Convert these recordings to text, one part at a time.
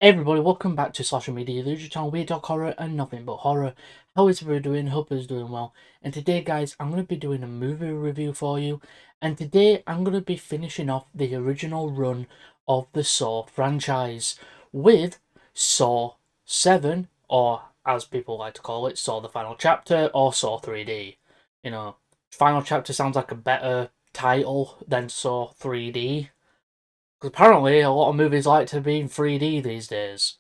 Hey everybody, welcome back to Social Media, the YouTube channel. We talk horror and nothing but horror. How is everybody doing? Hope it's doing well. And today, guys, I'm going to be doing a movie review for you. And today, I'm going to be finishing off the original run of the Saw franchise with Saw 7, or as people like to call it, Saw the Final Chapter, or Saw 3D. You know, Final Chapter sounds like a better title than Saw 3D. Because apparently a lot of movies like to be in 3D these days.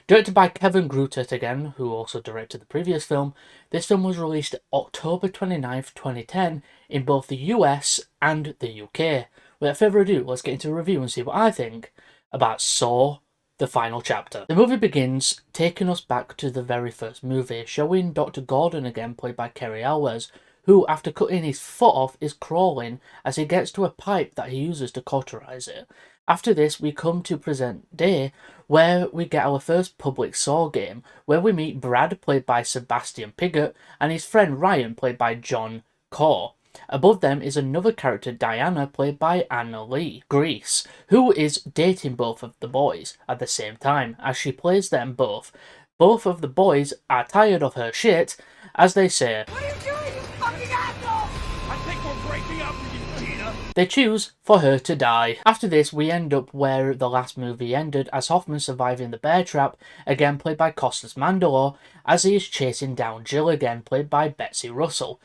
Directed by Kevin Grutert again, who also directed the previous film, this film was released October 29th, 2010 in both the US and the UK. Without further ado, let's get into the review and see what I think about Saw the Final Chapter. The movie begins taking us back to the very first movie, showing Dr. Gordon again, played by Cary Elwes, who, after cutting his foot off, is crawling as he gets to a pipe that he uses to cauterize it. After this, we come to present day, where we get our first public Saw game, where we meet Brad, played by Sebastian Piggott, and his friend Ryan, played by John Core. Above them is another character, Diana, played by Anna Lee Grease, who is dating both of the boys at the same time, as she plays them both. Both of the boys are tired of her shit, as they say, "What are you doing, you fucking asshole?" I think we're breaking up with you, Gina. They choose for her to die. After this, we end up where the last movie ended, as Hoffman surviving the bear trap, again played by Costas Mandylor, as he is chasing down Jill, again played by Betsy Russell.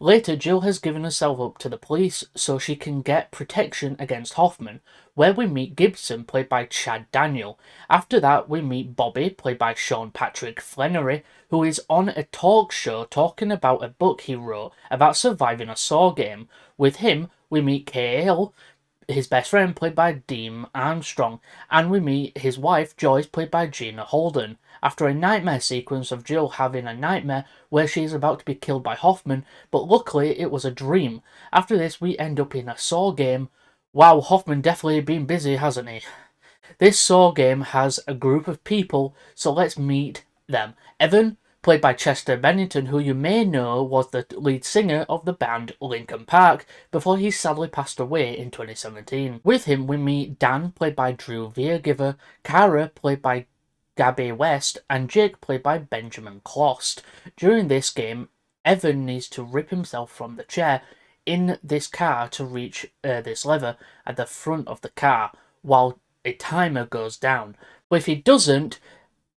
Later, Jill has given herself up to the police so she can get protection against Hoffman, where we meet Gibson, played by Chad Daniel. After that, we meet Bobby, played by Sean Patrick Flannery, who is on a talk show talking about a book he wrote about surviving a Saw game. With him, we meet Kale, his best friend, played by Dean Armstrong, and we meet his wife, Joyce, played by Gina Holden. After a nightmare sequence of Jill having a nightmare where she is about to be killed by Hoffman, but luckily it was a dream. After this, we end up in a Saw game. Wow, Hoffman definitely been busy, hasn't he? This Saw game has a group of people, so let's meet them. Evan, played by Chester Bennington, who you may know was the lead singer of the band Linkin Park before he sadly passed away in 2017. With him, we meet Dan, played by Drew Viergiver, Kara, played by Gabby West, and Jake, played by Benjamin Clost. During this game, Evan needs to rip himself from the chair in this car to reach this lever at the front of the car, while a timer goes down. But if he doesn't,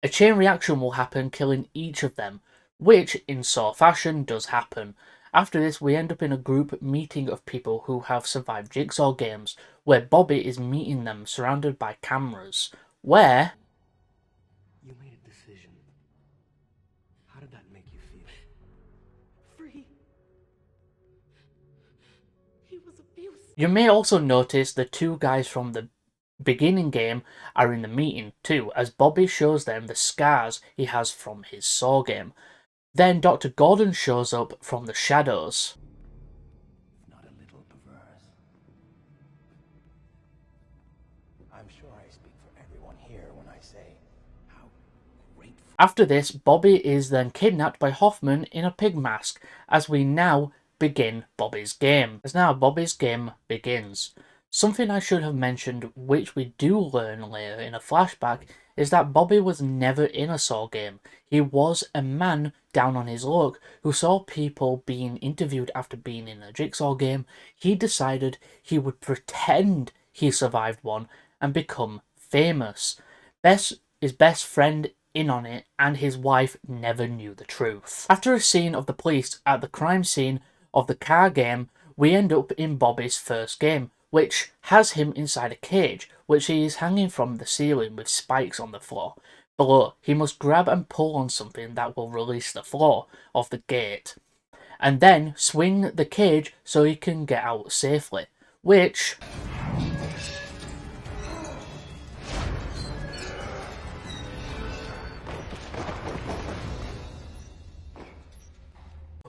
a chain reaction will happen, killing each of them, which, in Saw fashion, does happen. After this, we end up in a group meeting of people who have survived Jigsaw games, where Bobby is meeting them surrounded by cameras, where... You made a decision. How did that make you feel? Free. He was abusive. You may also notice the two guys from the beginning game are in the meeting too, as Bobby shows them the scars he has from his Saw game. Then Dr. Gordon shows up from the shadows. Not a little perverse. I'm sure I speak for everyone here when I say how grateful. After this, Bobby is then kidnapped by Hoffman in a pig mask, as we now begin Bobby's game. As now Bobby's game begins. Something I should have mentioned, which we do learn later in a flashback, is that Bobby was never in a Saw game. He was a man down on his luck who saw people being interviewed after being in a Jigsaw game. He decided he would pretend he survived one and become famous. His best friend in on it, and his wife never knew the truth. After a scene of the police at the crime scene of the car game, we end up in Bobby's first game, which has him inside a cage, which he is hanging from the ceiling with spikes on the floor. Below, he must grab and pull on something that will release the floor of the gate, and then swing the cage so he can get out safely, which...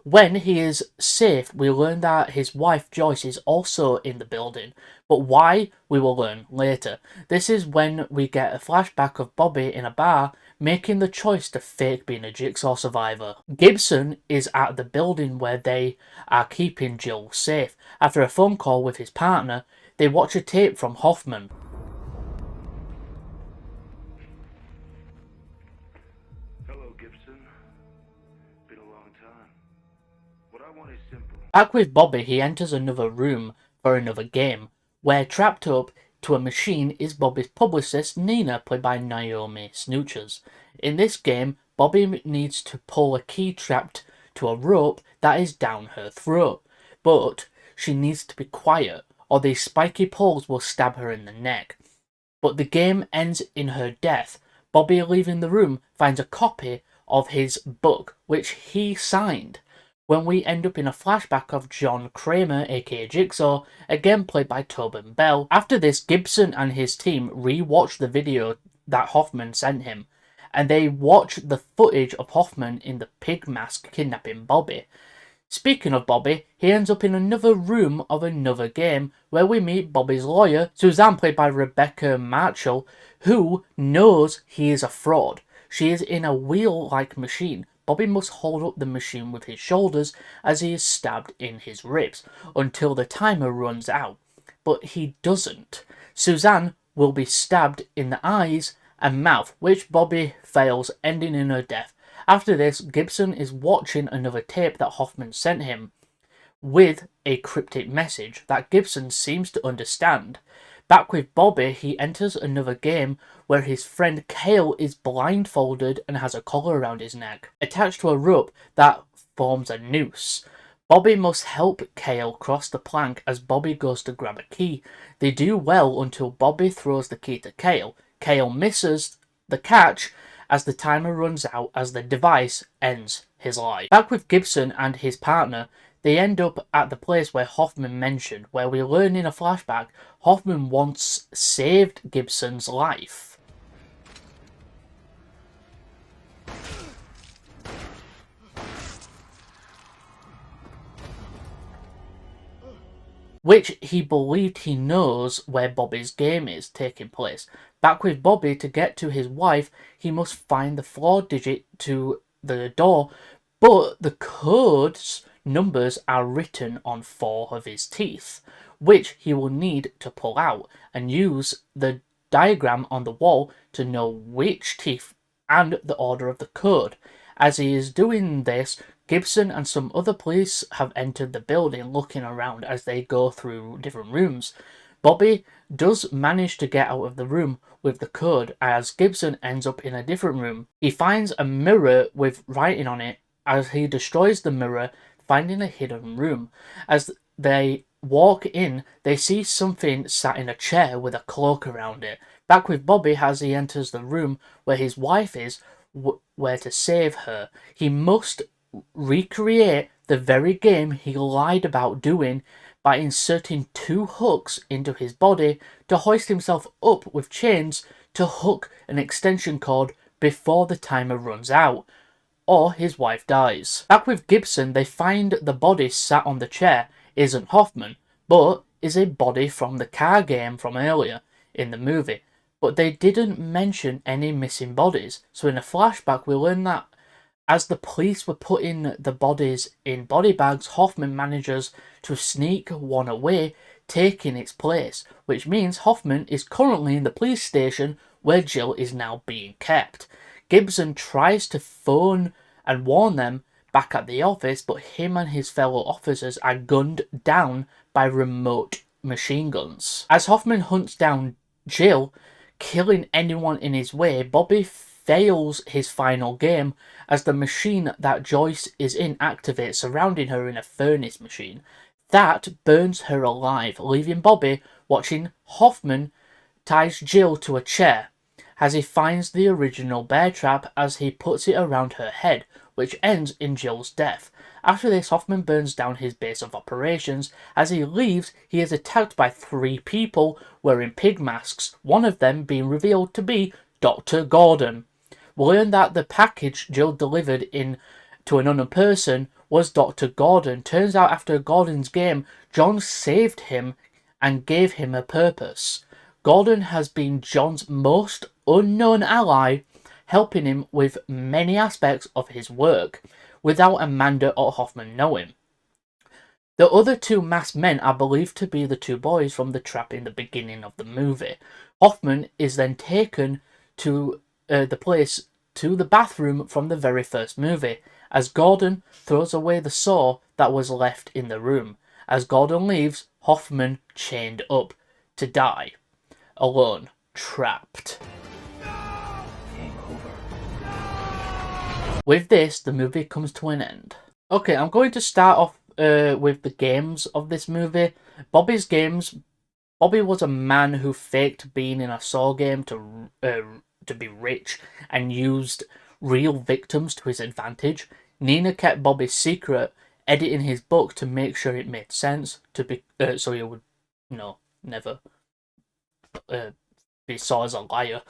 When he is safe, we learn that his wife Joyce is also in the building, but why, we will learn later. This is when we get a flashback of Bobby in a bar making the choice to fake being a Jigsaw survivor. Gibson is at the building where they are keeping Jill safe. After a phone call with his partner, they watch a tape from Hoffman. Hello, Gibson. Been a long time. What I want is simple. Back with Bobby, he enters another room for another game, where trapped up to a machine is Bobby's publicist Nina, played by Naomi Snootchers. In this game, Bobby needs to pull a key trapped to a rope that is down her throat, but she needs to be quiet or these spiky pulls will stab her in the neck. But the game ends in her death. Bobby, leaving the room, finds a copy of his book, which he signed, when we end up in a flashback of John Kramer, aka Jigsaw, again played by Tobin Bell. After this, Gibson and his team re-watch the video that Hoffman sent him, and they watch the footage of Hoffman in the pig mask kidnapping Bobby. Speaking of Bobby, he ends up in another room of another game where we meet Bobby's lawyer, Suzanne, played by Rebecca Marshall, who knows he is a fraud. She is in a wheel-like machine. Bobby must hold up the machine with his shoulders as he is stabbed in his ribs until the timer runs out. But he doesn't. Suzanne will be stabbed in the eyes and mouth, which Bobby fails, ending in her death. After this, Gibson is watching another tape that Hoffman sent him with a cryptic message that Gibson seems to understand. Back with Bobby, he enters another game where his friend Cale is blindfolded and has a collar around his neck, attached to a rope that forms a noose. Bobby must help Cale cross the plank as Bobby goes to grab a key. They do well until Bobby throws the key to Cale. Cale misses the catch as the timer runs out as the device ends his life. Back with Gibson and his partner, they end up at the place where Hoffman mentioned, where we learn in a flashback Hoffman once saved Gibson's life. Which he believed he knows where Bobby's game is taking place. Back with Bobby, to get to his wife, he must find the 4 digit to the door, but the code's numbers are written on 4 of his teeth, which he will need to pull out and use the diagram on the wall to know which teeth and the order of the code. As he is doing this, Gibson and some other police have entered the building looking around as they go through different rooms. Bobby does manage to get out of the room with the code as Gibson ends up in a different room. He finds a mirror with writing on it. As he destroys the mirror, finding a hidden room. As they walk in, they see something sat in a chair with a cloak around it. Back with Bobby as he enters the room where his wife is, where to save her. He must recreate the very game he lied about doing by inserting 2 hooks into his body to hoist himself up with chains to hook an extension cord before the timer runs out, or his wife dies. Back with Gibson, they find the body sat on the chair isn't Hoffman, but is a body from the car game from earlier in the movie. But they didn't mention any missing bodies, so in a flashback we learn that as the police were putting the bodies in body bags, Hoffman manages to sneak one away, taking its place, which means Hoffman is currently in the police station where Jill is now being kept. Gibson tries to phone and warn them back at the office, but him and his fellow officers are gunned down by remote machine guns. As Hoffman hunts down Jill, killing anyone in his way, Bobby fails his final game as the machine that Joyce is in activates, surrounding her in a furnace machine. That burns her alive, leaving Bobby watching Hoffman ties Jill to a chair as he finds the original bear trap as he puts it around her head, which ends in Jill's death. After this, Hoffman burns down his base of operations. As he leaves, he is attacked by 3 people wearing pig masks, one of them being revealed to be Dr. Gordon. We learn that the package Jill delivered in to an unknown person was Dr. Gordon. Turns out after Gordon's game, John saved him and gave him a purpose. Gordon has been John's most unknown ally, helping him with many aspects of his work, without Amanda or Hoffman knowing. The other 2 masked men are believed to be the 2 boys from the trap in the beginning of the movie. Hoffman is then taken to the place to the bathroom from the very first movie, as Gordon throws away the saw that was left in the room. As Gordon leaves, Hoffman chained up to die. Alone. Trapped. Game over. With this, the movie comes to an end. Okay, I'm going to start off with the games of this movie. Bobby's games. Bobby was a man who faked being in a Saw game to be rich and used real victims to his advantage. Nina kept Bobby's secret, editing his book to make sure it made sense, to be so he would, never be saw as a liar.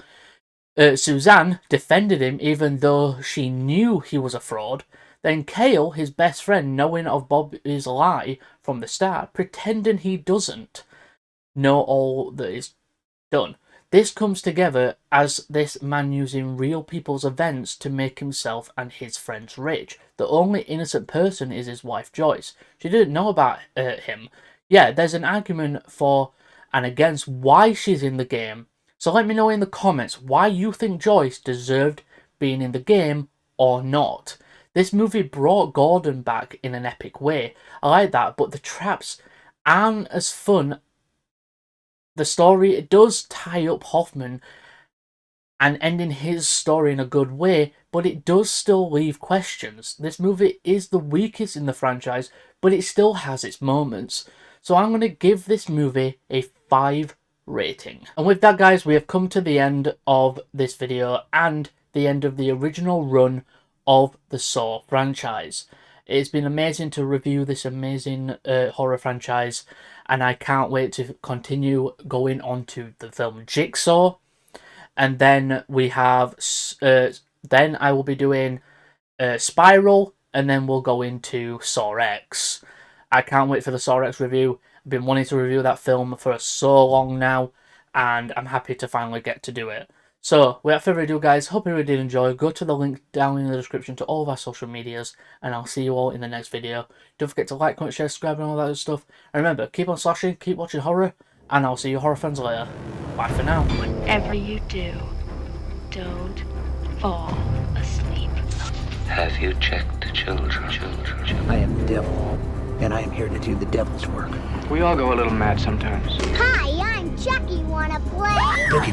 Suzanne defended him even though she knew he was a fraud. Then Cale, his best friend, knowing of Bobby's lie from the start, pretending he doesn't know all that is done. This comes together as this man using real people's events to make himself and his friends rich. The only innocent person is his wife Joyce. She didn't know about him. Yeah, there's an argument for and against why she's in the game. So let me know in the comments why you think Joyce deserved being in the game or not. This movie brought Gordon back in an epic way. I like that, but the traps aren't as fun. The story, it does tie up Hoffman and ending his story in a good way, but it does still leave questions. This movie is the weakest in the franchise, but it still has its moments. So I'm going to give this movie a 5 rating. And with that, guys, we have come to the end of this video and the end of the original run of the Saw franchise. It's been amazing to review this amazing horror franchise, and I can't wait to continue going on to the film Jigsaw. And then we have, then I will be doing Spiral, and then we'll go into Saw X. I can't wait for the Saw X review. I've been wanting to review that film for so long now, and I'm happy to finally get to do it. So, without further ado, guys, hope you really did enjoy. Go to the link down in the description to all of our social medias, and I'll see you all in the next video. Don't forget to like, comment, share, subscribe, and all that other stuff. And remember, keep on slashing, keep watching horror, and I'll see you horror fans later. Bye for now. Whatever you do, don't fall asleep. Have you checked the children? I am the devil, and I am here to do the devil's work. We all go a little mad sometimes. Hi, I'm Chucky. Wanna play?